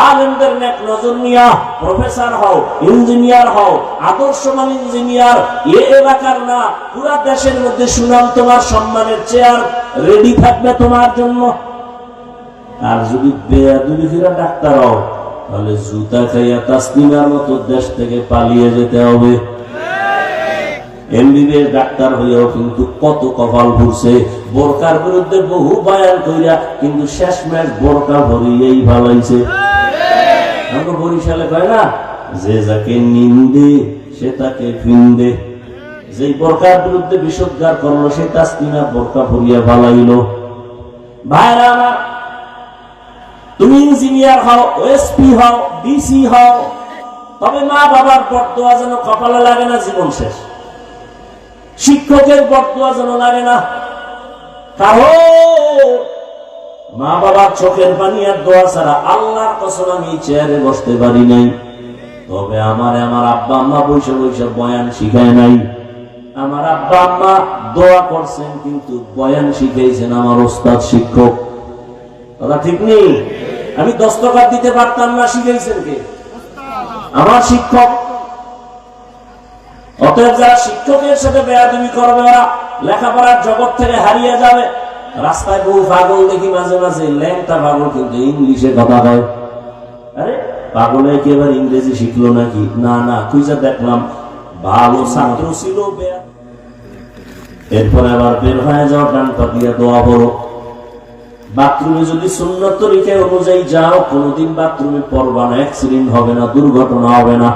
আলেমদের নেক নজর নিয়া প্রফেসর হও, ইঞ্জিনিয়ার হও, আদর্শবান ইঞ্জিনিয়ার, এ এলাকার না পুরা দেশের মধ্যে সুনাম তোমার সম্মানের চেয়ার রেডি থাকবে তোমার জন্য। আর যদি বেয়াদবি করে ডাক্তার হও তাহলে জুতা খাইয়া তাসলিমার মতো দেশ থেকে পালিয়ে যেতে হবে। এমবিবিএস ডাক্তার হইয়াও কিন্তু কত কপাল ঘুরছে, বোরকার বিরুদ্ধে বহু বয়ান কইরা কিন্তু শেষমেশ বোরকা ভরিয়েই ভালাইছে। আমরা বরিশালে কয় না, যে যাকে নিন্দে সে তাকে ফিন্দে। যে বোরকার বিরুদ্ধে বিষোদ্গার করলো সে তাসলিমা বোরকা ভরিয়া ভালাইল। ভাইরা আমার, তুমি ইঞ্জিনিয়ার হও, ওএসপি হও, ডিসি হও, তবে মা বাবার বরদোয়া যেন কপালে লাগে না জীবন শেষ। শিক্ষকের বরদোয়া যেন লাগে না। কারণ মা বাবার চোখের পানি আর দোয়া ছাড়া আল্লাহর কসম আমি চেয়ারে বসতে পারি নাই। তবে আমার আব্বা আম্মা বৈশা বৈশা বয়ান শিখায় নাই। আমার আব্বা আম্মা দোয়া করছেন কিন্তু বয়ান শিখাইছেন আমার ওস্তাদ শিক্ষক। কথা ঠিক নেই? আমি দস্তখত দিতে পারতাম না, শিখাইছেন কে? আমার শিক্ষক। অতএব যারা শিক্ষকের সাথে বেয়াদবি করবে ওরা লেখাপড়ার জগৎ থেকে হারিয়ে যাবে। রাস্তায় বহু পাগল দেখি মাঝে মাঝে, ল্যাংটা পাগল কিন্তু ইংলিশে কথা কয়। আরে পাগলে একেবারে ইংরেজি শিখলো নাকি? না না, খুঁজে দেখলাম ভালো ছাত্র ছিল। এরপরে আবার বের হয়ে যাও, ডান পা দিয়ে দোয়া করো। বাথরুমে যদি সুন্নত তরিকা অনুযায়ী যাও, কোনোদিন বাথরুমে পড়বা না, অ্যাক্সিডেন্ট হবে না, দুর্ঘটনা হবে না।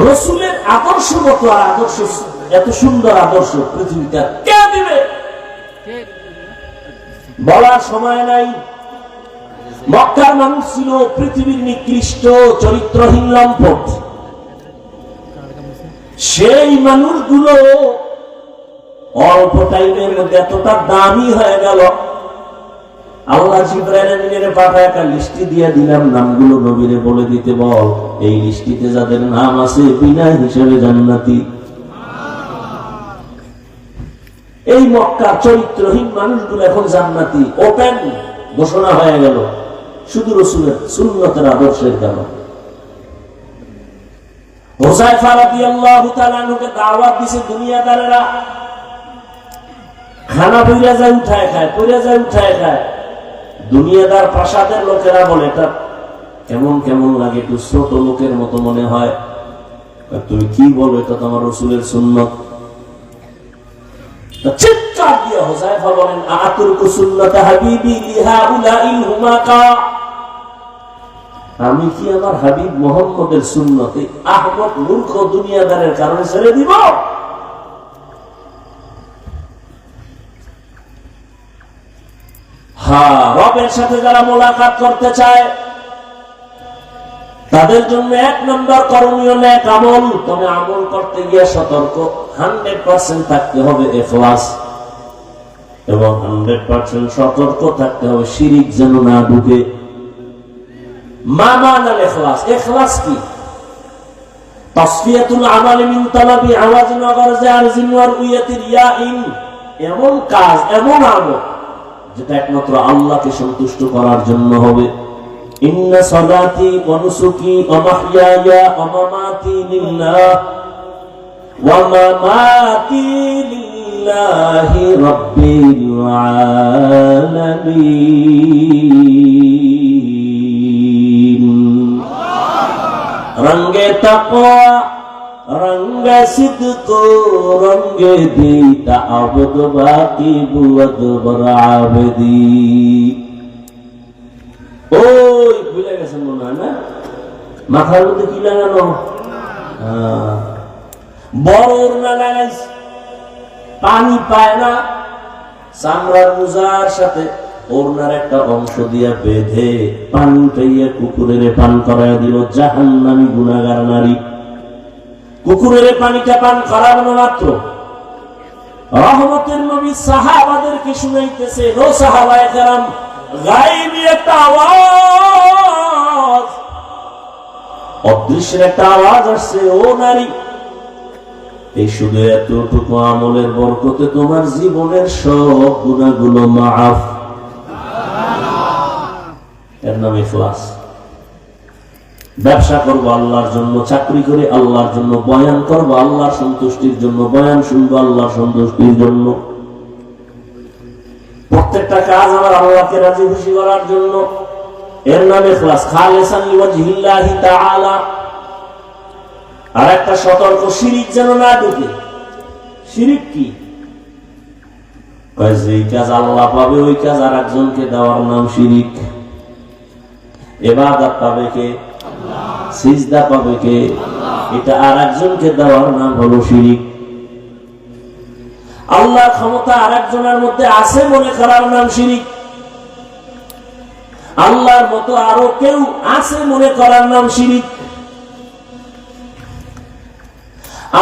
রসুলের আদর্শ মতো আদর্শ, এত সুন্দর আদর্শ পৃথিবীটা কে দিবে বলার সময় নাই। মক্কার মানুষ ছিল পৃথিবীর নিকৃষ্ট চরিত্রহীন লম্পট। সেই মানুষগুলো অল্প টাইমের মধ্যে এতটা দামি হয়ে গেল, আল্লাহ জিবরাইল আমিনের পাঠায় একটা লিস্টি দিয়ে দিলাম, নামগুলো নবীরে বলে দিতে বল, এই লিস্টিতে যাদের নাম আছে বিনা হিসেবে জান্নাতি। এই মক্কার চরিত্রহীন মানুষগুলো এখন জান্নাতি, ওপেন ঘোষণা হয়ে গেল, শুধু রাসূলের সুন্নতের আদর্শের কারণে। হুযায়ফা রাদিয়াল্লাহু তাআলা আনহুকে দাওয়াত দিয়েছে দুনিয়াদারেরা, খানা বইরা যায় উঠায় খায়, পইরা যায় উঠায় খায়। দুনিয়াদার প্রাসাদের লোকেরা বলে এটা কেমন কেমন লাগে, একটু ছোট লোকের মতো মনে হয়। তুমি কি বলো, এটা তো আমার রাসূলের সুন্নত। চিৎকার দিয়ে হুযায়ফা বলেন, আতুরকু সুন্নাত হাবিবি লিহাউলাইল হুমাকা, আমি কি আমার হাবিব মুহাম্মদের সুন্নতে আহমদ মূর্খ দুনিয়াদারের কারণে ছেড়ে দিব? হ্যাঁ, রবের সাথে যারা মোলাকাত করতে চায় তাদের জন্য 1 নম্বর করণীয় নেক আমল। তবে আমল করতে গিয়ে সতর্ক, 100% থাকতে হবে ইখলাস, এবং 100% সতর্ক থাকতে হবে শিরিক যেন না ঢুকে। মা মানাল ইখলাস, ইখলাস কি? তাসফিয়াতুল আমাল মিন তালাবি আওয়াজিন ওয়া গরজি আরজিন ওয়া রুয়াতি রিয়াইন, এমন কাজ, এমন আমল যেটা একমাত্র আল্লাহকে সন্তুষ্ট করার জন্য হবে। ইন্না সালাতি ওয়া নুসুকি ওয়া মাহইয়ায়া ওয়া মামাতি লিল্লাহ ওয়া মামাতি লিল্লাহি রাব্বিল আলামিন। রঙ্গে তাকওয়া রঙ্গে সিদক রঙ্গে দিতা আবদ বাকি বুদ বরাবদি। ওই ভুলে গেছেন মনে হয় না? মাথার মধ্যে কি লাগানো? বড় না লাগাইস, পানি পায় না, চামড়ার মোজার সাথে ওড়নার একটা অংশ দিয়া বেঁধে পানি পাইয়া কুকুরের পান করাইয়া দিল। জাহান্নামী গুনাহগার নারী কুকুরের পানিটা পান করানো মাত্র রহমতের নবী সাহাবাদেরকে শুনাইতেছে, ও সাহাবায়ে কেরাম, গায়বী একটা আওয়াজ, অদৃশ্যের একটা আওয়াজ আসছে, ও নারী, এই শুধু এতটুকু আমলের বরকতে তোমার জীবনের সব গুনাহগুলো মাফ। এর নাম ইখলাস। ব্যবসা করবো আল্লাহর জন্য, চাকরি করে আল্লাহর জন্য, বয়ান করবো আল্লাহর সন্তুষ্টির জন্য, বয়ান শুনবো আল্লাহর সন্তুষ্টির জন্য, প্রত্যেকটা কাজ আমার আল্লাহকে রাজি খুশি করার জন্য, এর নাম ইখলাস। খালিসান লিওয়াজহিল্লাহি তাআলা। আর একটা সতর্ক, শিরিক যেন না ঢুকে। শিরিক কি? যেই কাজ আল্লাহ পাবে ওই কাজ আর একজনকে দেওয়ার নাম শিরিক। ইবাদত পাবে কে? সিজদা পাবে কে? এটা আর একজনকে দেওয়ার নাম হলো শিরিক। আল্লাহর ক্ষমতা আর একজনের মধ্যে আছে মনে করার নাম শিরিক। আল্লাহর মতো আরো কেউ আছে মনে করার নাম শিরিক।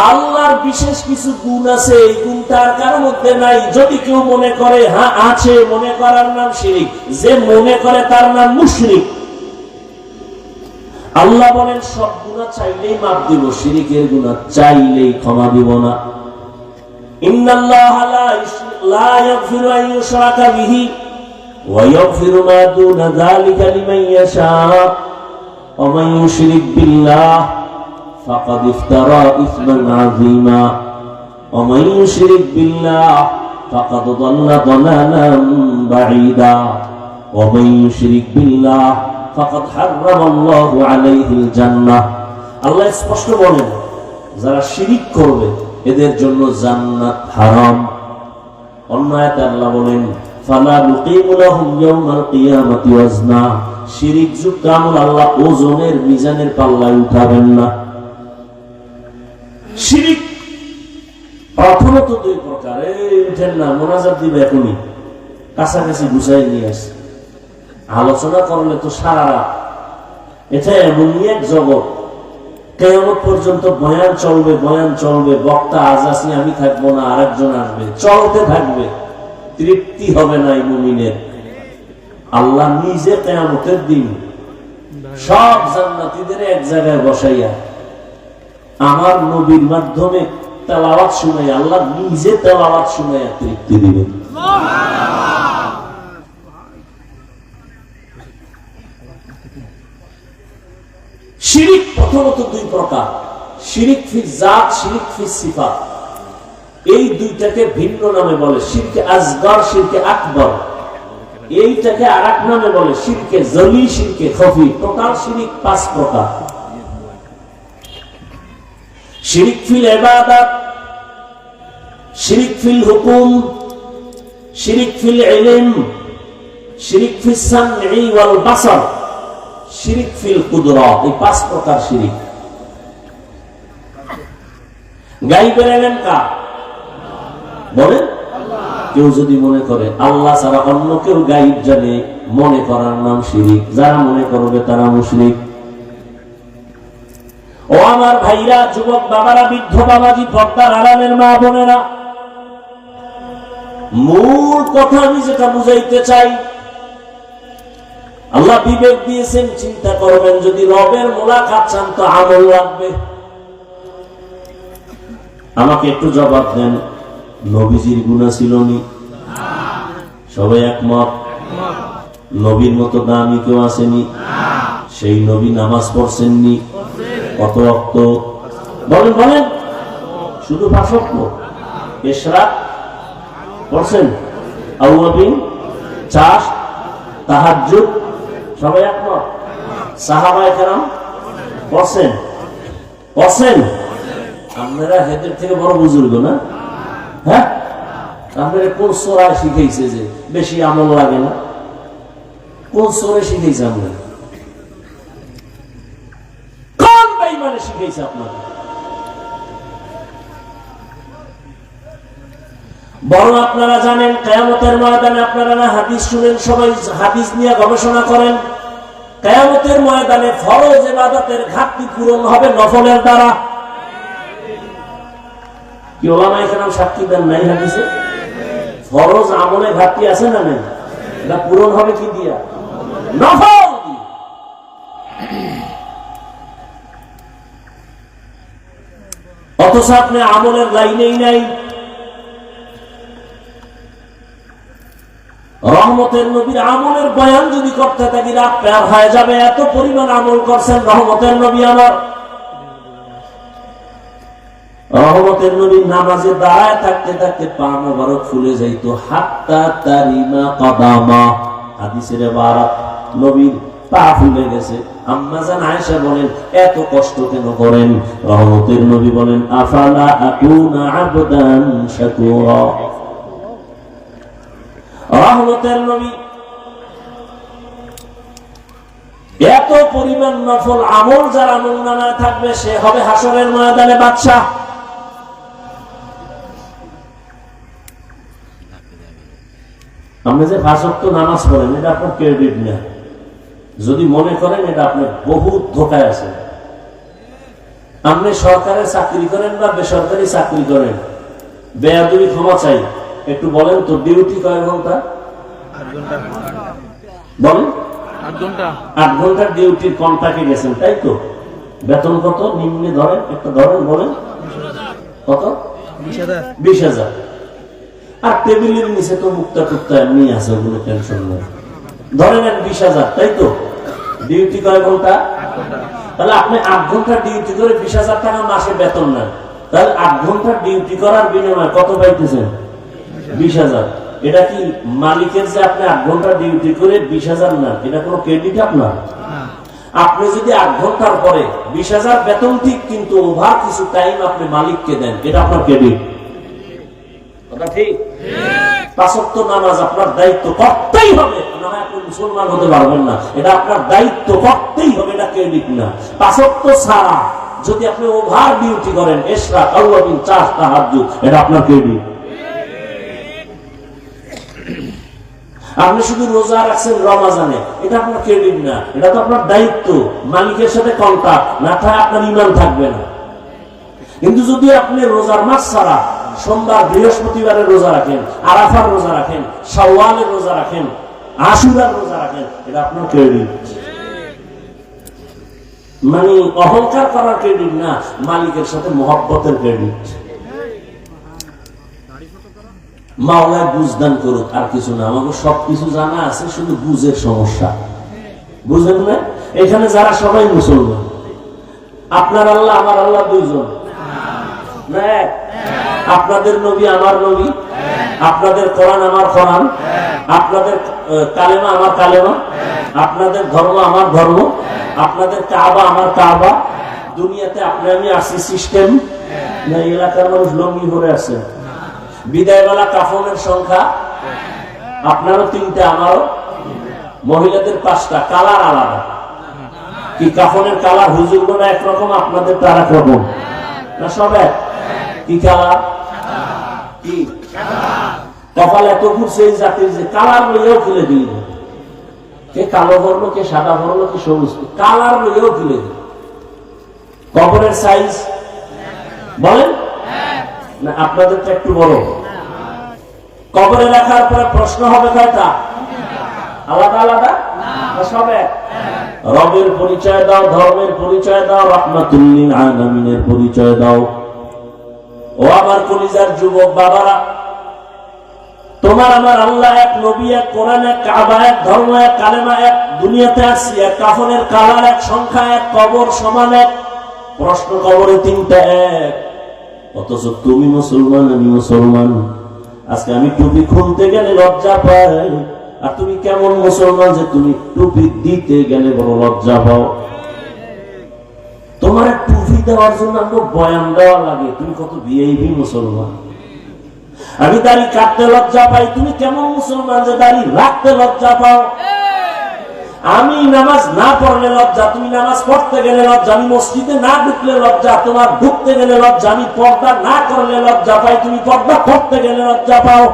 আল্লাহর বিশেষ কিছু গুণ আছে, এই গুণটার কারো মধ্যে নাই, যদি কেউ মনে করে হ্যাঁ আছে, মনে করার নাম শিরিক। যে মনে করে তার নাম মুশরিক। আল্লাহ বলেন সব গুনাহ চাইলেই মাফ দিব, শিরিকের গুনাহ চাইলেই ক্ষমা দিব না। ইন্নাল্লাহা লা ইয়াগফিরু আন ইউশরাকা বিহি ওয়া ইয়াগফিরু মা দুনা যালিকা লিমান ইয়াশা ওয়া মান ইউশরিক বিল্লাহ ফাকাদ ইফতারা ইসমান আযীমা ওয়া মান ইউশরিক বিল্লাহ ফাকাদ দাল্লা দালালান বাঈদা ওয়া মান ইউশরিক বিল্লাহ ফাকাদ হারামাল্লাহু আলাইহিল জান্নাহ। আল্লাহ স্পষ্ট বলেন যারা শিরিক করবে এদের জন্য জান্নাত হারাম। অন্য আয়াতে আল্লাহ বলেন ফালা নুকিমু লাহুম ইয়াওমাল কিয়ামাতি ওয়াজনা। শিরিক যুক্ত আমল আল্লাহ ওজনের মিজানের পাল্লায় উঠাবেন না। শিরিক প্রথমত দুই প্রকার। উঠেন না, মোনাজাত দিবে এখনই, কাছাকাছি গুছাই নিয়ে আসে। আলোচনা করলে তো সারা রাত। এটা এমনই এক জগৎ, কিয়ামত পর্যন্ত বয়ান চলবে, বয়ান চলবে, বক্তা আজ আসি আমি থাকবো না, আরেকজন আসবে, চলতে থাকবে, তৃপ্তি হবে না এই মুমিনের। আল্লাহ নিজে কিয়ামতের দিন সব জান্নাতীদের এক জায়গায় বসাইয়া আমার নবীর মাধ্যমে তেলাওয়াত শুনাই, আল্লাহ নিজে তেলাওয়াত শুনাইয়া তৃপ্তি দিবেন। শিরিক প্রথমত দুই প্রকার, শিরিক ফি জাত, শিরিক ফি সিফাত। এই দুইটাকে ভিন্ন নামে বলে শিরকে আসগর, শিরকে আকবর। এইটাকে আরেক নামে বলে শিরকে জলি, শিরকে খফি। টোটাল শিরিক পাঁচ প্রকার। শিরিক ফিল ইবাদত, শিরিক ফিল হুকুম, শিরিক ফিল ইলম, শিরিক ফিস সামঈ ওয়াল বাসার, শিরিক ফিল কুদরত। এই পাঁচ প্রকার শিরিক। গায়বের ইলম কার? বলেন। কেউ যদি মনে করে আল্লাহ ছাড়া অন্য কেউ গায়ব জানে, মনে করার নাম শিরিক। যারা মনে করবে তারা মুশরিক। ও আমার ভাইরা, যুবক বাবারা, বৃদ্ধ বাবাজি, পর্দার আড়ালের মা বোনেরা, মূল কথা আমি যেটা বুঝাইতে চাই, আল্লাহ বিবেক দিয়েছেন, চিন্তা করবেন। যদি রবের মোলাকাত চান তো আমল লাগবে। আমাকে একটু জবাব দেন, নবীজির গুনাহ ছিল নি? সবাই একমত? নবীর মতো দামি কেউ আসেনি? সেই নবী নামাজ পড়ছেননি? কত ওয়াক্ত? বলেন বলেন। শুধু 5 ওয়াক্ত? ইশরাক পড়ছেন? আওয়াবিন, চাষ, তাহাজ্জুদ? সবাই একমত? সাহাবায়ে কেরাম পড়ছেন? পড়ছেন? আপনারা হেদের থেকে বড় বুজুর্গ না? হ্যাঁ, আপনারা কোন সূরায় শিখাইছে যে বেশি আমল লাগে না? কোন সূরায় শিখাইছে? আপনারা কোন বেঈমানে শিখাইছে আপনারা? বরং আপনারা জানেন কিয়ামতের ময়দানে, আপনারা না হাদিস শুনেন, সবাই হাদিস নিয়ে গবেষণা করেন, কিয়ামতের ময়দানে ফরজ ইবাদতের ঘাটতি পূরণ হবে নফলের দ্বারা। কি ওলামায়ে কেরাম সাক্ষী দেন নাই হাদিসে? ফরজ আমলে ঘাটতি আছে না নেই? এটা পূরণ হবে কি দিয়া? নফল দিয়ে। অথচ আপনি আমলের লাইনেই নাই। রহমতের নবীর আমলের বয়ান যদি করতে থাকি রাত পার হয়ে যাবে, এত পরিমাণ আমল করছেন রহমতের নবী আমার। রহমতের নবী নামাজে দাঁড়ায় থাকতে থাকতে পা মোবারক ফুলে যাইতো, হাত্তা তারিমা কদামা, হাদিসের ইবারত নবীর পা ফুলে গেছে। আম্মা জান আয়েশা বলেন এত কষ্ট কেন করেন? রহমতের নবী বলেন আফালা আকুনা আবদান শাকুরা। রহমতের নবী এত পরিমাণ নফল আমল যার আমল নামায় থাকবে সে হবে হাসরের ময়দানে বাদশা। আপনি যে 5 ওয়াক্ত নামাজ পড়েন এটা আপনার ক্রেডিট না। যদি মনে করেন এটা আপনি বহুত ধোকায় আছেন। আপনি সরকারের চাকরি করেন বা বেসরকারি চাকরি করেন, বেয়াদবি ক্ষমা চাই, একটু বলেন তো ডিউটি কয় ঘন্টা? 8 ঘন্টা। বলেন 8 ঘন্টা। 8 ঘন্টার ডিউটির কন্ট্রাক্টে গেছেন, তাই তো? বেতন কত নিম্নে ধরেন, একটা ধরেন, বলেন কত? 20,000। 20,000। আর টেবিলের নিচে তো মুক্তা টুক্তা এমনি আছে, ওগুলো টেনশন নেই। ধরেন 20,000, তাই তো? ডিউটি কয় ঘন্টা? 8 ঘন্টা। তাহলে আপনি 8 ঘন্টা ডিউটি করে 20,000 টাকা মাসে বেতন নেন। তাহলে 8 ঘন্টা ডিউটি করার বিনিময়ে কত পাইতেছেন? 20,000। এটা কি মালিকের যে আপনি 8 ঘন্টা ডিউটি করে 20,000 নেন, এটা কোনো ক্রেডিট আপনার? আপনি যদি 8 ঘন্টার পরে 20,000 বেতন ঠিক, কিন্তু ওভার কিছু টাইম আপনি মালিককে দেন, এটা আপনার ক্রেডিট। কথা ঠিক? 5 ওয়াক্ত নামাজ আপনার দায়িত্ব করতেই হবে, না হয় আপনি মুসলমান হতে পারবেন না। এটা আপনার দায়িত্ব করতেই হবে, এটা ক্রেডিট না। 5 ওয়াক্ত ছাড়া যদি আপনি ওভার ডিউটি করেন, ইশরাক, আওয়াবিন, চাষ, তাহাজ্জুদ, এটা আপনার ক্রেডিট। আপনি শুধু রোজা রাখছেন রমাজানে, এটা আপনার ক্রেডিট না, এটা তো আপনার দায়িত্ব। মালিকের সাথে কন্ট্রাক্ট না থাকে আপনার ঈমান থাকবে না। কিন্তু যদি আপনি রোজার মাস ছাড়া সোমবার বৃহস্পতিবারের রোজা রাখেন, আরাফার রোজা রাখেন, শাওয়ালের রোজা রাখেন, আশুরার রোজা রাখেন, এটা আপনার ক্রেডিট। মানে অহংকার করার ক্রেডিট না, মালিকের সাথে মহব্বতের ক্রেডিট। মাওলা বুঝদান করুক, আর কিছু না। আমাকে সবকিছু জানা আছে, শুধু বুঝের সমস্যা। বুঝেন না? এখানে যারা সবাই মুসলমান, আপনার আল্লাহ আমার আল্লাহ দুইজন না এক? আপনাদের নবী আমার নবী, আপনাদের কোরআন আমার কোরআন, আপনাদের কালেমা আমার কালেমা, আপনাদের ধর্ম আমার ধর্ম, আপনাদের কাবা আমার কাবা। দুনিয়াতে আপনি আমি আসছি সিস্টেম না? এলাকার মানুষ লঙ্গি ভরে আছে। বিদায়বেলা কাফনের সংখ্যা আপনারও 3টা, আমারও। মহিলাদের 5টা, কালার আলাদা। কি কাফনের কালার হুজুর গুলো একরকম, আপনাদের তো আর এক রকম না? সব এক। কি কালার? কি কপাল এত ঘুরছে এই জাতির যে কালার লইয়াও খুলে দিল। কে কালো ভরলো, কে সাদা ভরলো, কে সবুজ, কালার লইয়াও খুলে দিল। কবরের সাইজ বলেন না? আপনাদের তো একটু বড়। কবরে রাখার পরে প্রশ্ন হবে কয়টা? আলাদা আলাদা না সব এক? রবের পরিচয় দাও, ধর্মের পরিচয় দাও, রাহমাতুল লিল আলামিনের পরিচয় দাও। ও আমার কলিজার যুবক বাবারা, তোমার আমার আল্লাহ এক, নবী এক, কোরআন এক, কাবা এক, ধর্ম এক, কালেমা এক, দুনিয়াতে আসছি এক, কাফনের কালার এক, সংখ্যা এক, কবর সমান এক, প্রশ্ন কবরে 3টা এক। অথচ তুমি মুসলমান, আমি মুসলমান। আজকে আমি টুপি খুলতে গেলে লজ্জা পাই, আর তুমি কেমন মুসলমান যে তুমি টুপি দিতে গেলে বড় লজ্জা পাও। তোমার টুপি দেওয়ার জন্য আমাকে বয়ান দেওয়া লাগে, তুমি কত ভিআইপি মুসলমান। আমি দাড়ি কাটতে লজ্জা পাই, তুমি কেমন মুসলমান যে দাড়ি রাখতে লজ্জা পাও। আমি নামাজ না পড়লে লজ্জা, তুমি নামাজ পড়তে গেলে লজ্জা। আমি মসজিদে না ঢুকলে লজ্জা, তোমার ঢুকতে গেলে লজ্জা। আমি পর্দা না করলে লজ্জা পাই, তুমি পর্দা করতে গেলে লজ্জা পাও।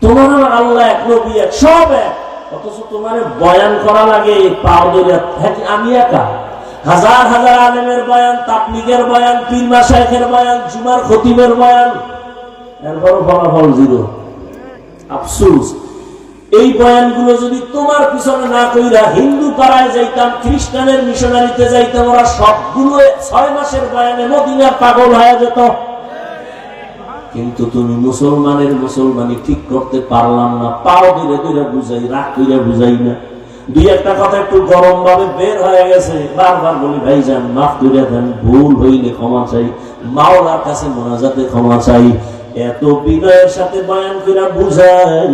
তোমার আমার আল্লাহ এক, নবী এক, সব এক। অথচ তোমার বয়ান করা লাগে পাও ধরে। আমি একা? হাজার হাজার আলেমের বয়ান, তাবলীগের বয়ান, পীর মাশায়েখের বয়ান, জুমার খতিবের বয়ান, এরপরও ফলাফল 0। আফসোস, এই বয়ানগুলো যদি তোমার পিছনে না কইরা হিন্দু পাড়ায় যাইতাম, খ্রিস্টানের মিশনারিতে যাইতাম, ওরা সবগুলো 6 মাসের বয়ানে মদিনার পাগল হয়ে যেত। কিন্তু তুমি মুসলমানি ঠিক করতে পারলাম না। পাও ধীরে ধীরে বুঝাই, রাগ করে বুঝাই না। দুই একটা কথা একটু গরম ভাবে বের হয়ে গেছে, বারবার বলি ভাইজান মাফ করে দেন, ভুল হইলে ক্ষমা চাই, মাওলার কাছে মোনাজাতে ক্ষমা চাই। এত বিনয়ের সাথে বয়ান করে বুঝাই,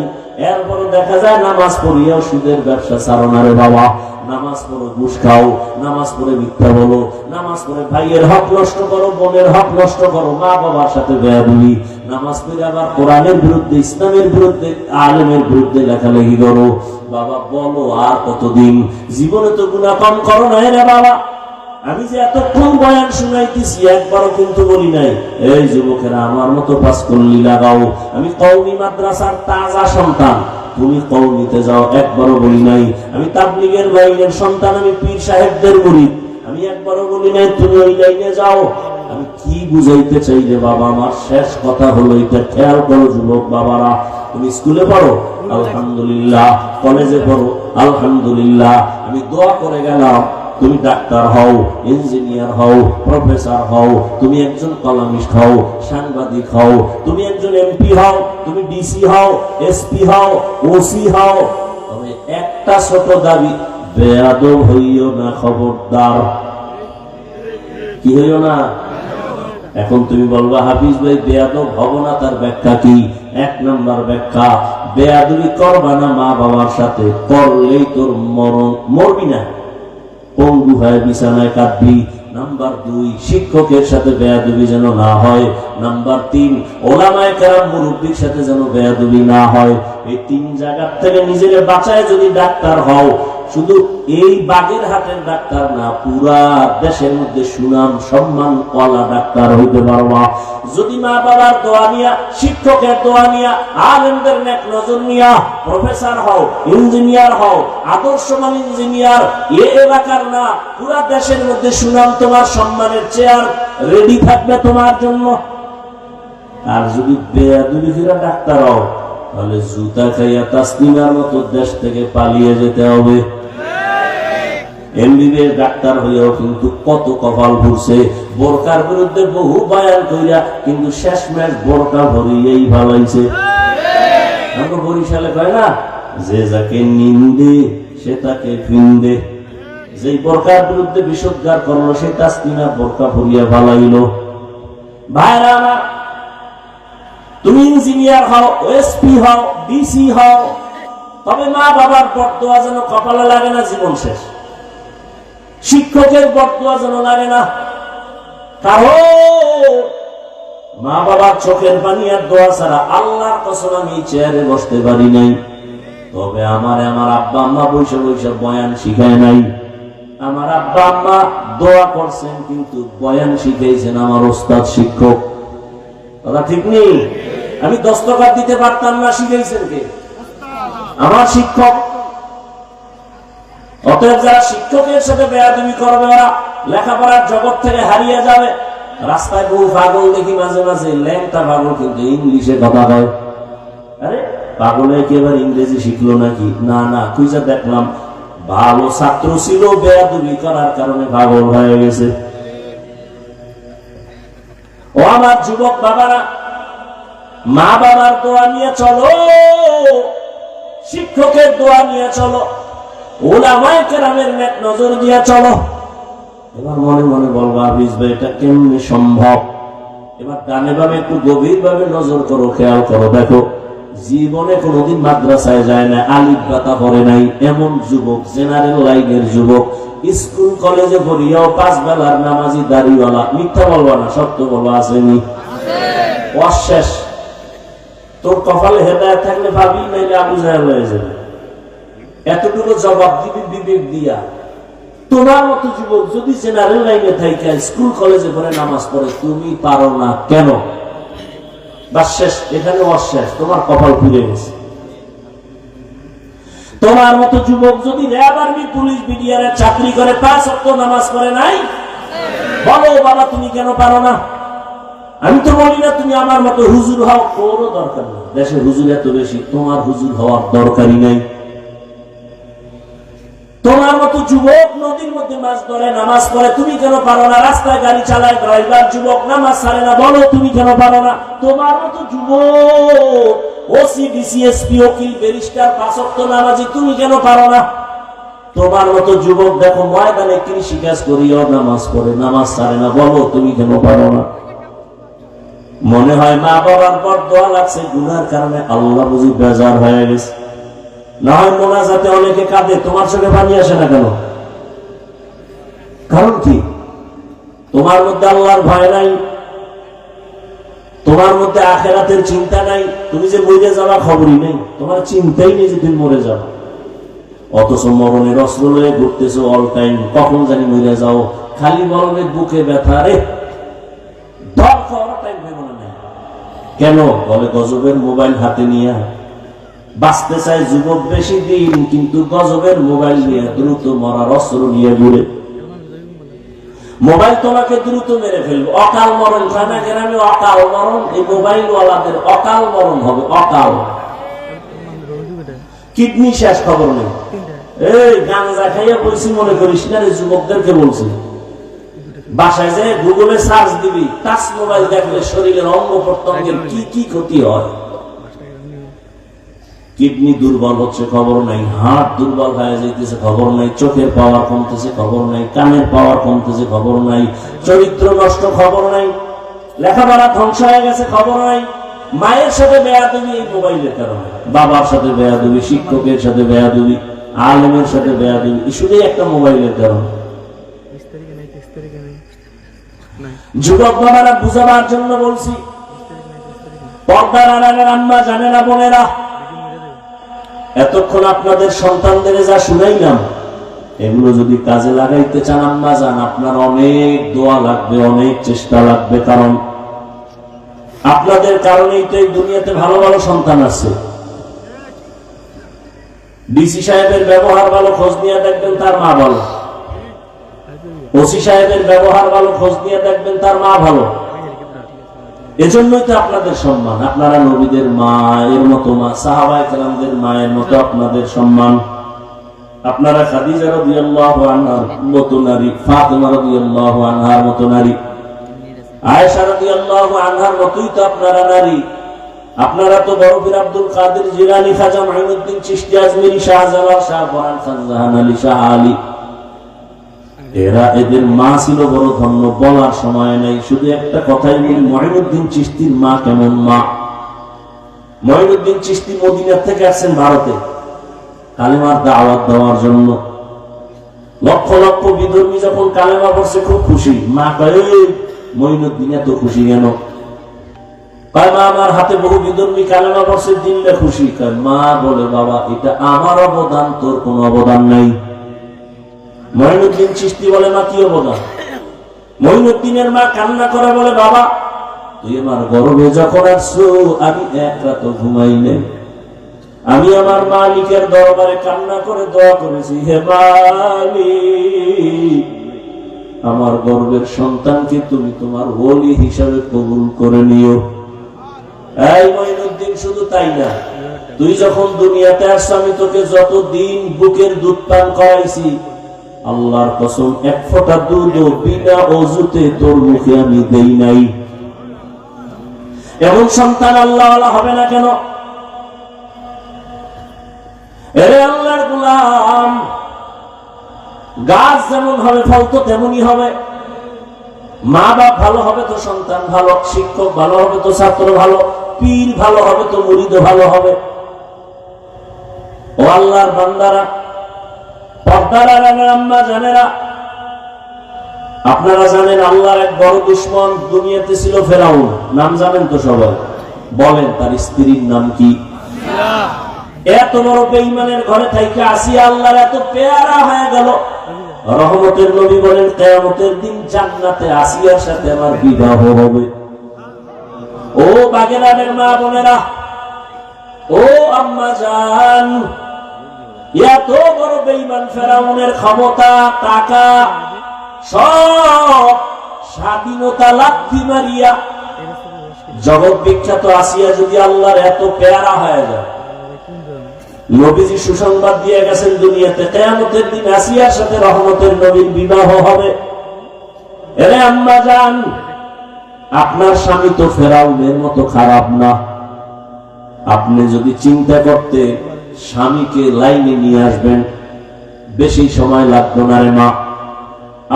এরপরে দেখা যায় নামাজ পড়িয়াও সুদের ব্যবসা ছাড়ো না রে বাবা। নামাজ পড়ো, ঘুষ খাও, নামাজ পড়ে মিথ্যা বলো, নামাজ পড়ে ভাইয়ের হক নষ্ট করো, বোনের হক নষ্ট করো, মা বাবার সাথে বেয়াদবি, নামাজ পড়ে আবার কোরআনের বিরুদ্ধে, ইসলামের বিরুদ্ধে, আলেমের বিরুদ্ধে লেখালেখি করো। বাবা বলো আর কতদিন? জীবনে তো গুনাহ কম করো নাই রে বাবা। আমি যে এতক্ষণ বয়ান শুনাইতেছি একবারও কিন্তু বলি নাই এই যুবকেরা আমার মতো পাস করলি লাগাও। আমি কওমি মাদ্রাসার তাজা সন্তান, তুমি কওমিতে যাও, একবারও বলি নাই। আমি তাবলীগের লাইনের সন্তান, আমি পীর সাহেবদের মুরিদ, আমি একবারও বলি নাই তুমি ওই লাইনে যাও। আমি কি বুঝাইতে চাই রে বাবা? আমার শেষ কথা হলো এটা, খেয়াল করো যুবক বাবারা। তুমি স্কুলে পড়ো আলহামদুলিল্লাহ, কলেজে পড়ো আলহামদুলিল্লাহ, আমি দোয়া করে গেলাম তুমি ডাক্তার হও, ইঞ্জিনিয়ার হও, প্রফেসর হও, তুমি একজন কলামিস্ট হও, সাংবাদিক হও, তুমি একজন এমপি হও, তুমি ডিসি হও, এসপি হও, ওসি হও, তবে একটা ছোট দাবি, বেয়াদব হইও না, খবরদার। কি হইও না? এখন তুমি বলবা হাফিজ ভাই বেয়াদব হব না, তার ব্যাখ্যা কি? এক নম্বর ব্যাখ্যা, বেয়াদবি করবা না মা বাবার সাথে, করলেই তোর মরণ, মরবি না, পঙ্গু হয়ে বিছানায় কাঁদবি। নাম্বার 2, শিক্ষকের সাথে বেয়াদবি যেন না হয়। নাম্বার 3, ওলামায়ে কেরাম মুরব্বির সাথে যেন বেয়াদবি না হয়। এই 3 জায়গা থেকে নিজের বাঁচায় যদি ডাক্তার হও, শুধু এই বাগেরহাটের ডাক্তার না, পুরা দেশের মধ্যে সুনাম সম্মান ওয়ালা ডাক্তার হইতে পারবা। যদি মা বাবার দোয়া নিয়া, শিক্ষকের দোয়া নিয়া, আলেমদের নেক নজর নিয়া প্রফেসর হও, ইঞ্জিনিয়ার হও, আদর্শমান ইঞ্জিনিয়ার, এ এলাকার না পুরা দেশের মধ্যে সুনাম, তোমার সম্মানের চেয়ার রেডি থাকবে তোমার জন্য। আর যদি বেয়াদবি করে ডাক্তার হও, তাহলে জুতা খাইয়া তাসলিমার মতো দেশ থেকে পালিয়ে যেতে হবে। এমবিবিএস ডাক্তার হইয়াও কিন্তু কত কপাল ঘুরছে, বোরকার বিরুদ্ধে বহু বয়ান কইরা কিন্তু শেষমেশ বোরকা ভরিয়েই ভালাইছে। আমরা বরিশালে কয় না, যে যাকে নিন্দে সে তাকে ফিন্দে। যে বোরকার বিরুদ্ধে বিষোদ্গার করলো সে তাসলিমা বোরকা ভরিয়া ভালাইলো। ভাইরা আমার, তুমি ইঞ্জিনিয়ার হও, ওএসপি হও, ডিসি হও, তবে মা বাবার বরদোয়া যেন কপালে লাগে না জীবন শেষ। শিক্ষকের বরদোয়া যেন লাগে না, কারণ মা বাবার চোখের পানি আর দোয়া ছাড়া আল্লাহর কসম আমি চেয়ারে বসতে পারি নাই। তবে আমার আব্বা আম্মা বৈশা বৈশা বয়ান শিখায় নাই। আমার আব্বা আম্মা দোয়া করছেন কিন্তু বয়ান শিখাইছেন আমার ওস্তাদ শিক্ষক। কথা ঠিক নেই? আমি দস্তখত দিতে পারতাম না, শিখাইছেন কে? আমার শিক্ষক। অতএব যারা শিক্ষকের সাথে বেয়াদবি করবে ওরা লেখাপড়ার জগৎ থেকে হারিয়ে যাবে। রাস্তায় বহু পাগল দেখি মাঝে মাঝে, ল্যাংটা পাগল কিন্তু ইংলিশে কথা কয়। আরে পাগলে কি এবার ইংরেজি শিখলো নাকি? না না, খুঁজে দেখলাম ভালো ছাত্র ছিল, বেয়াদবি করার কারণে পাগল হয়ে গেছে। ও আমার যুবক বাবারা, মা বাবার দোয়া নিয়ে চলো, শিক্ষকের দোয়া নিয়ে চলো, ওলামায়ে কেরামের নেক নজর দিয়ে চলো। এবার মনে মনে বলবো হাফিজ ভাই এটা কেমনে সম্ভব? এবার ডানে বামে একটু গভীর ভাবে নজর করো, খেয়াল করো, দেখো জীবনে কোনোদিন মাদ্রাসায় যায় না, আলিফ বাতা পড়ে নাই এমন যুবক, জেনারেল লাইনের যুবক, স্কুল কলেজে পড়িয়াও 5 বেলার নামাজি দাড়িওয়ালা, মিথ্যা বলবা না, সত্য বলবা, আসেনি? অশেষ। তোর কপালে হেদায়েত থাকলে ভাবি, নাইলে আবু জাহেল হয়ে যাবে। এতটুকু জবাব দিবি বিবেক দিয়া। তোমার মতো যুবক যদি জেনারেল লাইনে থাইকা স্কুল কলেজে পড়ে নামাজ পড়ে, তুমি পারো না কেন? বাস শেষ, এখানে অশেষ, তোমার কপাল ফিরে গেছে। তোমার মতো যুবক যদি র্যাব, আর্মি, পুলিশ, বিডিআর চাকরি করে 5 ওয়াক্ত নামাজ পড়ে নাই, বলো বাবা তুমি কেন পারো না? আমি তো বলি না তুমি আমার মতো হুজুর হও, কোনো দরকার নেই। দেশে হুজুর এত বেশি, তোমার হুজুর হওয়ার দরকারই নাই। তোমার মতো যুবক নদীর মধ্যে মাছ ধরে, নামাজ পড়ে, তুমি কেন পারো না? রাস্তায় গাড়ি চালায় ড্রাইভার যুবক, নামাজ ছাড়ে না, বলো তুমি কেন পারো না? তোমার মতো যুবক ওসি ডিসি এসপি উকিল ব্যারিস্টার পাঁচ ওয়াক্ত নামাজি, তুমি কেন পারো না? তোমার মতো যুবক দেখো ময়দানে কৃষি কাজ করিও, নামাজ পড়ে, নামাজ ছাড়ে না, বলো তুমি কেন পারো না? মনে হয় মা বাবার পর দোয়া লাগছে, গুনার কারণে আল্লাহ বুঝি বেজার হয়ে গেছে। না হয় মোনাজাতে অনেকে কাঁদে, তোমার চোখে পানি আসে না কেন? কারণ কি? তোমার মধ্যে আল্লাহর ভয় নাই, তোমার মধ্যে আখিরাতের চিন্তা নাই। তুমি যে মরে যাওয়া খবরই নেই, তোমার চিন্তাই নেই যে তুমি মরে যাও। অথচ মরণের অস্ত্র লয়ে ঘুরতেছো অল টাইম, কখন জানি মরে যাও। খালি মরণের বুকে ব্যথা, রে ধর খাওয়ার টাইম মনে নেই কেন? বলে গজবের মোবাইল হাতে নিয়ে বাঁচতে চাই যুবক বেশি দিন, কিন্তু গজবের মোবাইল নিয়ে দ্রুত মরার অস্ত্র নিয়ে ঘুরে। মোবাইল তোমাকে দ্রুত মেরে ফেলবে, অকাল মরণ। খানা গ্রামে অকাল মরণ, এই মোবাইল ওয়ালাদের অকাল মরণ হবে, অকাল। কিডনি শেষ, খবর নেই। এই গাঁজা খাইয়া বলছি মনে করিস না রে, যুবকদেরকে বলছি। বাসায় যে গুগলে সার্চ দিবি, টাচ মোবাইল দেখলে শরীরের অঙ্গ প্রত্যঙ্গের কি কি ক্ষতি হয়। কিডনি দুর্বল হচ্ছে, খবর নাই। হার্ট দুর্বল হয়ে যাইতেছে, খবর নাই। চোখের পাওয়ার কমতেছে, খবর নাই। কানের পাওয়ার কমতেছে, খবর নাই। চরিত্র নষ্ট, খবর নাই। লেখাপড়া ধ্বংস হয়ে গেছে, খবর নাই। মায়ের সাথে বেয়াদবি এই মোবাইলের কারণে, বাবার সাথে বেয়াদবি, শিক্ষকের সাথে বেয়াদবি, আলেমের সাথে বেয়াদবি, শুধুই একটা মোবাইলের কারণে। যুবক বাবারা বুঝাবার জন্য বলছি, পর্দার আড়ালের আম্মা জানেনা, বোনেরা, এতক্ষণ আপনাদের সন্তানদের যা শুনাইলাম, এগুলো যদি কাজে লাগাইতে চান আম্মা জান, আপনার অনেক দোয়া লাগবে, অনেক চেষ্টা লাগবে। কারণ আপনাদের কারণেই তো এই দুনিয়াতে ভালো ভালো সন্তান আছে। ডিসি সাহেবের ব্যবহার ভালো, খোঁজ নিয়ে দেখবেন তার মা ভালো। ওসি সাহেবের ব্যবহার ভালো, খোঁজ নিয়ে দেখবেন তার মা ভালো। এজন্যই তো আপনাদের সম্মান। আপনারা নবীদের মায়ের মতো মা, সাহাবায়ে কেরামদের মায়ের মতো আপনাদের সম্মান। আপনারা খাদিজা রাদিয়াল্লাহু আনহার মতো নারী, ফাতেমা রাদিয়াল্লাহু আনহার মতো নারী, আয়েশা রাদিয়াল্লাহু আনহার মতোই তো আপনারা নারী। আপনারা তো বড় পীর আব্দুল কাদের জিলানী, খাজা মাইনুদ্দিন চিশতি আজমিরি, শাহজালাল, শাহ পরান খান, জাহান আলী, শাহ আলী, এরা এদের মা ছিল বড় ধন্য, বলার সময় নাই। শুধু একটা কথাই বলি, মঈনুদ্দিন চিশতির মা কেমন মা। মঈনুদ্দিন চিশতি মদিনা থেকে আসছেন ভারতে কালেমার দাওয়াত দেওয়ার জন্য। লক্ষ লক্ষ বিধর্মী যখন কালেমা পড়ছে খুব খুশি। মা কয়, মঈনুদ্দিন এত খুশি কেন? কয়, মা আমার হাতে বহু বিধর্মী কালেমা পড়ছে, দিনলে খুশি। কয়, মা বলে, বাবা এটা আমার অবদান, তোর কোনো অবদান নাই। মঈনুদ্দিন চিশতি বলে, মা কি অবদান? মঈনুদ্দিনের মা কান্না করে বলে, বাবা তুই আমার গর্ভে যখন আসছো, আমি এক রাত ঘুমাই নাই। আমি আমার মালিকের দরবারে কান্না করে দোয়া করেছি, হে মালিক, আমার গর্ভের সন্তানকে তুমি তোমার ওলি হিসাবে কবুল করে নিও। এই মঈনুদ্দিন, শুধু তাই না, তুই যখন দুনিয়াতে আসছো, আমি তোকে যতদিন বুকের দুধ পান করাইছি, আল্লাহর কসম এক ফোঁটা দুধও বিনা ওযুতে তোর মুখে আমি দেই নাই। এমন সন্তান আল্লাহওয়ালা হবে না কেন? এরে আল্লাহর গোলাম, গাছ যেমন হবে ফল তো তেমনই হবে। মা বাপ ভালো হবে তো সন্তান ভালো, শিক্ষক ভালো হবে তো ছাত্র ভালো, পীর ভালো হবে তো মুরিদ ভালো হবে। ও আল্লাহর বান্দারা, আম্মা জানেরা, আপনারা জানেন আল্লাহর এক বড় দুশমন দুনিয়াতে ছিল ফেরাউন। নাম জানেন তো সবাই? বলেন তার স্ত্রীর নাম কি? এত বড় বেঈমানের ঘরে থাইকা আসিয়া আল্লাহর এত পেয়ারা হয়ে গেল। রহমতের নবী বলেন, কিয়ামতের দিন জান্নাতে আসিয়ার সাথে আমার বিবাহ হবে। ও বাগেরহাটের মা বোনেরা, ও আম্মা জান, এত বড় বেঈমান ফেরাউনের ক্ষমতা, টাকা, সব স্বাধীনতা লাথি মারিয়া জগৎ বিখ্যাত আসিয়া যদি আল্লাহর এত পেয়ারা হয়ে যায়, নবীজি সুসংবাদ দিয়ে গেছেন দুনিয়াতে কিয়ামতের দিন আসিয়ার সাথে রহমতের নবীর বিবাহ হবে। এরে আম্মা জান, আপনার স্বামী তো ফেরাউনের মতো খারাপ না। আপনি যদি চিন্তা করতে স্বামীকে লাইনে নিয়ে আসবেন, বেশি সময় লাগতো না রে মা।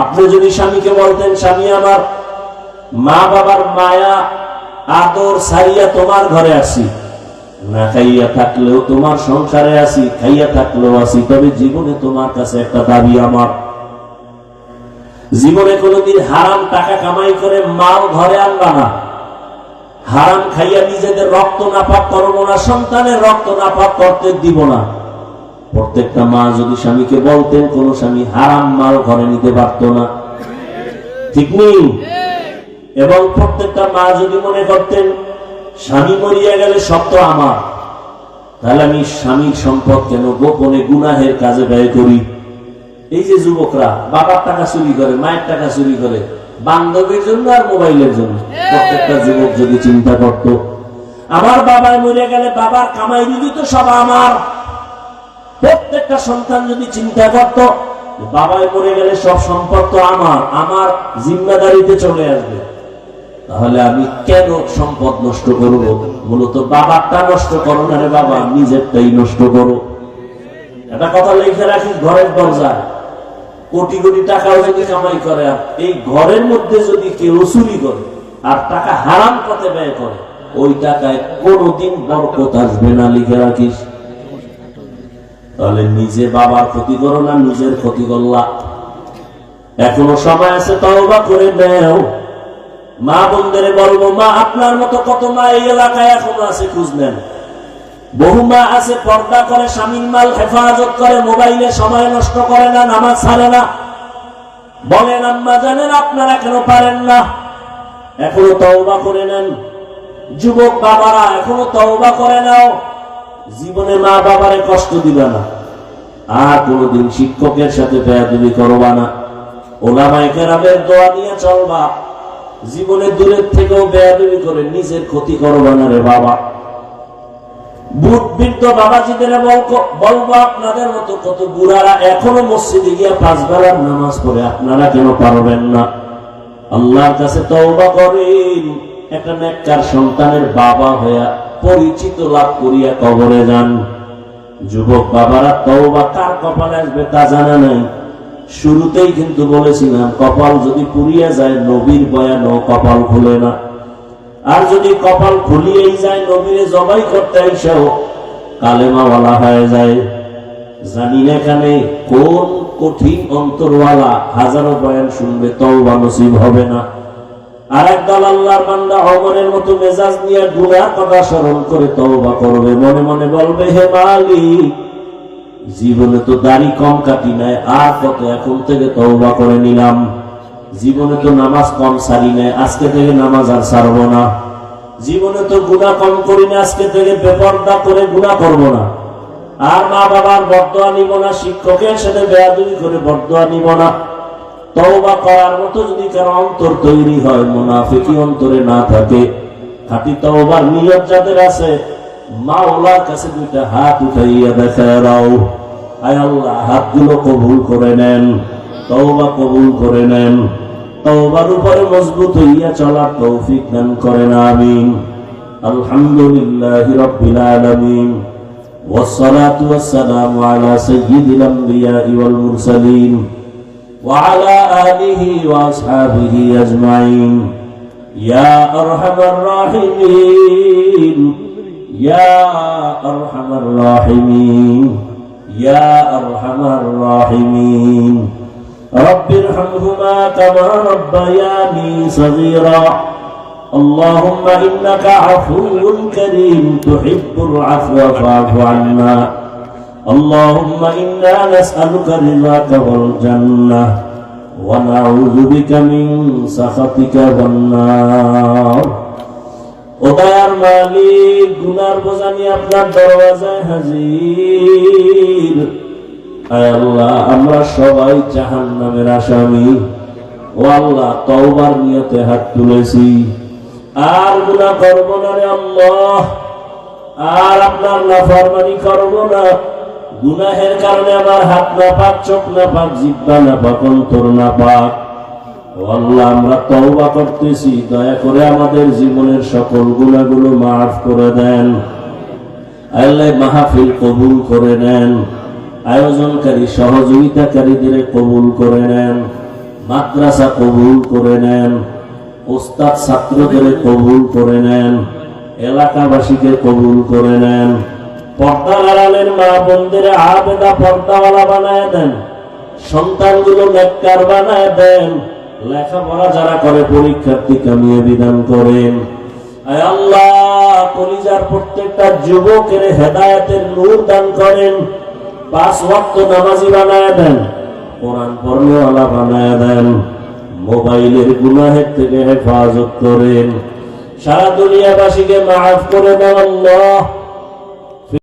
আপনি যদি স্বামীকে বলতেন, স্বামী আমার মা বাবার মায়া আদর ছাড়িয়া তোমার ঘরে আসি, না খাইয়া থাকলেও তোমার সংসারে আসি, খাইয়া থাকলেও আসি, তবে জীবনে তোমার কাছে একটা দাবি আমার, জীবনে কোনোদিন হারাম টাকা কামাই করে মাল ঘরে আনবা না, হারাম খাইয়া নিজেদের রক্ত নাপাক করবো না, সন্তানের রক্ত নাপাক করতে দিব না। প্রত্যেকটা মা যদি স্বামীকে বলতেন, কোন স্বামী হারাম মাল ঘরে নিতে পারত না, ঠিক নেই? এবং প্রত্যেকটা মা যদি মনে করতেন স্বামী মরিয়া গেলে সব তো আমার, তাহলে আমি স্বামীর সম্পদ কেন গোপনে গুনাহের কাজে ব্যয় করি? এই যে যুবকরা বাবার টাকা চুরি করে, মায়ের টাকা চুরি করে, বান্ধবীর জন্য আর মোবাইলের জন্য, প্রত্যেকটা যুবক যদি চিন্তা করত আমার বাবায় মরে গেলে বাবার কামাই যদি তো সব আমার, প্রত্যেকটা সন্তান যদি চিন্তা করত বাবায় মরে গেলে সব সম্পদ তো আমার, আমার জিম্মেদারিতে চলে আসবে, তাহলে আমি কেন সম্পদ নষ্ট করব? মূলত বাবারটা নষ্ট করো না রে বাবা, নিজেরটাই নষ্ট করো। একটা কথা লিখে রাখিস ঘরের দরজায়, কোটি কোটি টাকাও যদি কামাই করে, এই ঘরের মধ্যে যদি কেউ চুরি করে আর টাকা হারাম পথে ব্যয় করে, ওই টাকায় কোনোদিন বরকত আসবে না, লিখে রাখিস। তাহলে নিজে বাবার ক্ষতি করো না, নিজের ক্ষতি করলা। এখনো সময় আছে, তওবা করে নেও। মা বোনদের বলবো, মা আপনার মতো কত মা এই এলাকায় এখনো আছে, খোঁজ নেন। বহু মা আছে পর্দা করে, স্বামীর মাল হেফাজত করে, মোবাইলে সময় নষ্ট করে না, নামাজ ছাড়ে না। বলেন আম্মা জানেন আপনারা কেন পারেন না? এখনো তওবা করে নেন। যুবক বাবারা এখনো তওবা করে নাও। জীবনে মা বাবারে কষ্ট দিবা না, আর কোনদিন শিক্ষকের সাথে বেয়াদবি করবা না, ওলামায়ে কেরামের দোয়া নিয়ে চলবা। জীবনে দূরের থেকেও বেয়াদবি করে নিজের ক্ষতি করবা না রে বাবা। বৃদ্ধ বাবাজিদের বলবো, আপনাদের মতো কত বুড়ারা এখনো মসজিদে গিয়া 5 বেলার নামাজ পড়ে, আপনারা কেন পারবেন না? আল্লাহর কাছে তওবা করেন, একটা নেককার সন্তানের বাবা হইয়া পরিচিত লাভ করিয়া কবরে যান। যুবক বাবারা, তওবা কার কপালে আসবে তা জানা নাই। শুরুতেই কিন্তু বলেছিলাম, কপাল যদি পুড়িয়া যায় নবীর বয়ানও কপাল খুলে না, আর যদি কপাল খুলিয়েই যায় নবীরে জবাই করতে আইসাও কালেমাওয়ালা হয়ে যায়। জানি না এখানে কোন কঠিন অন্তরওয়ালা হাজারো বয়ান শুনবে, তওবা নসিব হবে না। আর একদল আল্লাহর বান্দা ওমরের মতো মেজাজ নিয়ে গুনার কথা স্মরণ করে তওবা করবে, মনে মনে বলবে, হে মালিক, জীবনে তো দাড়ি কম কাটি নাই, আর কত, এখন থেকে তওবা করে নিলাম। জীবনে তো নামাজ কম সারি নাই, আজকে থেকে নামাজ আর ছাড়বো না। জীবনে তো গুনাহ কম করি না, আজকে থেকে বেপরদা করে গুনাহ করব না। আর মা বাবার বরদোয়া নিব না, শিক্ষকের সাথে বেয়াদবি করে বরদোয়া নিব না। তওবা করার মতো যদি কারো অন্তর তৈরি হয়, মুনাফিকি অন্তরে না থাকে, খাঁটি তওবার নিয়ত যাদের আছে, মাওলার কাছে 2টা হাত উঠাইয়া দেখাও, আয় আল্লাহ হাতগুলো কবুল করে নেন, তওবা কবুল করে নেন, তওবার উপরে মজবুত হইয়া চলার তৌফিক দান করেন, আমিন। আলহামদুলিল্লাহি রাব্বিল আলামিন, والصلاة والسلام على سيد الأنبياء والمرسلين وعلى آله وأصحابه أجمعين. يا أرحم الراحمين، يا أرحم الراحمين، يا أرحم الراحمين. رب ارحمهما كما ربياني صغيرا. اللهم إنك عفو كريم تحب العفو فاعف عنا. اللهم إنا نسألك رضاك والجنة ونعوذ بك من سخطك والنار. ও দয়ার মালিক, গুনার বোঝা নিয়ে আপনার দরওয়াজায় হাজির। আয় আল্লাহ, আমরা সবাই জাহান্নামের আসামি। ও আল্লাহ, তওবার নিয়তে হাত তুলেছি, আর গুনাহ করব না রে আল্লাহ। আর আপনার নাফরমানি করব না। গুনাহের কারণে আমার হাত না পাক, চোখ না পাক, জিহ্বা না পাক, অন্তর না পাক। ও আল্লাহ, আমরা তওবা করতেছি, দয়া করে আমাদের জীবনের সকল গুনাহগুলো মাফ করে দেন। আল্লাহ মাহফিল কবুল করে নেন, আয়োজনকারী সহযোগিতাকারীদের কবুল করে নেন, মাদ্রাসা কবুল করে নেন, ওস্তাদ ছাত্রদের কবুল করে নেন, এলাকাবাসীকে কবুল করে নেন। পর্দার আড়ালের মা বোনদের আবেদা পর্দাওয়ালা বানায় দেন, সন্তানগুলো নেককার বানায় দেন, লেখাপড়া যারা করে পরীক্ষার্থী কামিয়ে বিধান করেন। আয় আল্লাহ, কলিজার প্রত্যেকটা যুবকের হেদায়েতের নূর দান করেন, 5 ওয়াক্ত নামাজি বানায় দেন, কোরআন পড়নেওয়ালা বানায় দেন, মোবাইলের গুনাহের থেকে হেফাজত করেন, সারা দুনিয়াবাসীকে মাফ করে দেন আল্লাহ।